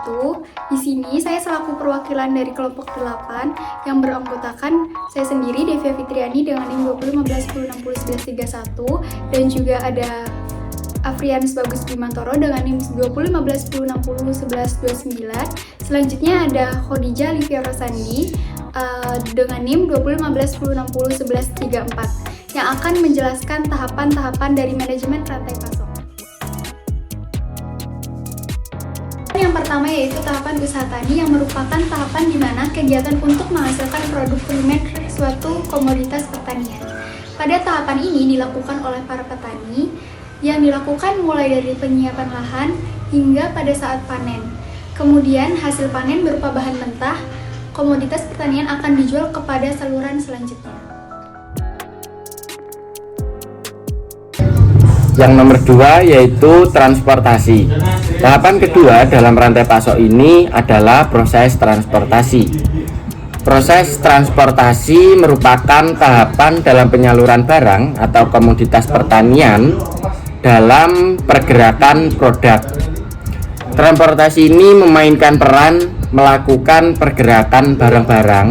wabarakatuh. Di sini saya selaku perwakilan dari kelompok 8 yang beranggotakan saya sendiri Devia Fitriani dengan NIM 201510601131 dan juga ada Afrianus Bagus Bimantoro dengan NIM 201510601129. Selanjutnya ada Khadijah Livia Rosandi dengan NIM 201510601134 yang akan menjelaskan tahapan-tahapan dari manajemen rantai pasok. Yang pertama yaitu tahapan usaha tani yang merupakan tahapan di mana kegiatan untuk menghasilkan produk primer suatu komoditas pertanian. Pada tahapan ini dilakukan oleh para petani yang dilakukan mulai dari penyiapan lahan hingga pada saat panen. Kemudian hasil panen berupa bahan mentah, komoditas pertanian akan dijual kepada saluran selanjutnya. Yang nomor 2 yaitu transportasi. Tahapan kedua dalam rantai pasok ini adalah proses transportasi. Proses transportasi merupakan tahapan dalam penyaluran barang atau komoditas pertanian dalam pergerakan produk. Transportasi ini memainkan peran melakukan pergerakan barang-barang,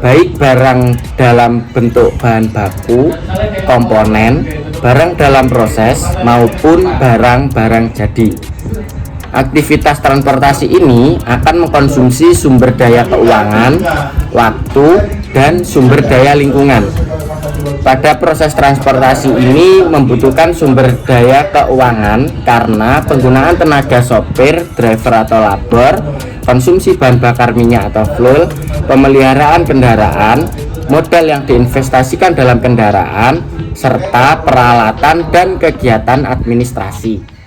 baik barang dalam bentuk bahan baku, komponen, barang dalam proses, maupun barang-barang jadi. Aktivitas transportasi ini akan mengkonsumsi sumber daya keuangan, waktu, dan sumber daya lingkungan. Pada proses transportasi ini membutuhkan sumber daya keuangan karena penggunaan tenaga sopir, driver atau labor, konsumsi bahan bakar minyak atau fuel, pemeliharaan kendaraan, modal yang diinvestasikan dalam kendaraan, serta peralatan dan kegiatan administrasi.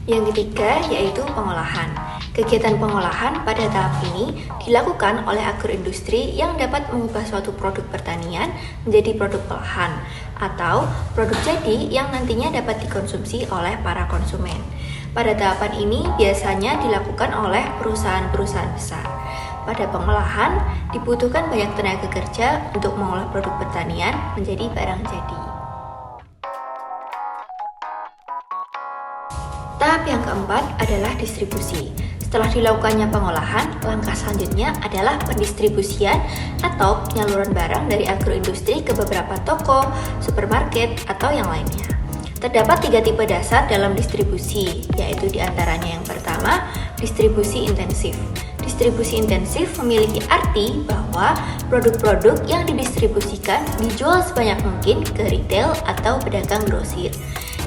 Yang ketiga yaitu pengolahan. Kegiatan pengolahan pada tahap ini dilakukan oleh agroindustri yang dapat mengubah suatu produk pertanian menjadi produk olahan atau produk jadi yang nantinya dapat dikonsumsi oleh para konsumen. Pada tahapan ini biasanya dilakukan oleh perusahaan-perusahaan besar. Pada pengolahan dibutuhkan banyak tenaga kerja untuk mengolah produk pertanian menjadi barang jadi. Tahap yang keempat adalah distribusi. Setelah dilakukannya pengolahan, langkah selanjutnya adalah pendistribusian atau penyaluran barang dari agroindustri ke beberapa toko, supermarket, atau yang lainnya. Terdapat 3 tipe dasar dalam distribusi, yaitu diantaranya yang pertama, distribusi intensif. Distribusi intensif memiliki arti bahwa produk-produk yang didistribusikan dijual sebanyak mungkin ke retail atau pedagang grosir.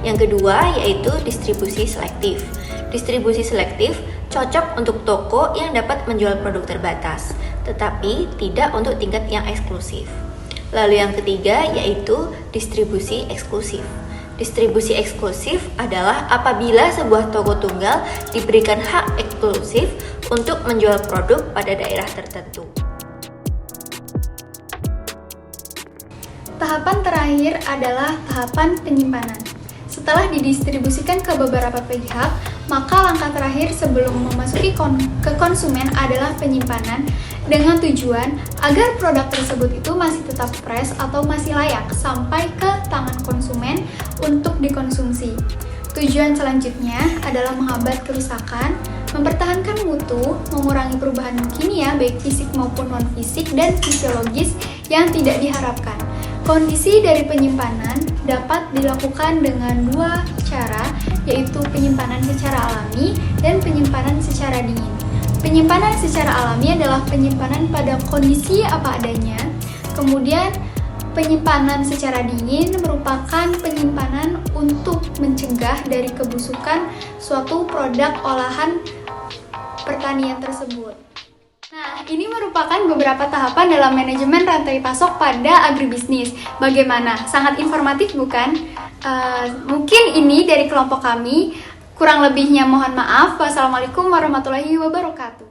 Yang kedua yaitu distribusi selektif. Distribusi selektif cocok untuk toko yang dapat menjual produk terbatas, tetapi tidak untuk tingkat yang eksklusif. Lalu yang ketiga yaitu distribusi eksklusif. Distribusi eksklusif adalah apabila sebuah toko tunggal diberikan hak eksklusif untuk menjual produk pada daerah tertentu. Tahapan terakhir adalah tahapan penyimpanan. Setelah didistribusikan ke beberapa pihak, maka langkah terakhir sebelum memasuki ke konsumen adalah penyimpanan dengan tujuan agar produk tersebut itu masih tetap fresh atau masih layak sampai ke tangan konsumen untuk dikonsumsi. Tujuan selanjutnya adalah menghambat kerusakan, mempertahankan mutu, mengurangi perubahan kimia baik fisik maupun non-fisik dan fisiologis yang tidak diharapkan. Kondisi dari penyimpanan dapat dilakukan dengan 2 cara, yaitu penyimpanan secara alami dan penyimpanan secara dingin. Penyimpanan secara alami adalah penyimpanan pada kondisi apa adanya. Kemudian penyimpanan secara dingin merupakan penyimpanan untuk mencegah dari kebusukan suatu produk olahan pertanian tersebut. Nah, ini merupakan beberapa tahapan dalam manajemen rantai pasok pada agribisnis. Bagaimana? Sangat informatif bukan? Mungkin ini dari kelompok kami. Kurang lebihnya mohon maaf. Wassalamualaikum warahmatullahi wabarakatuh.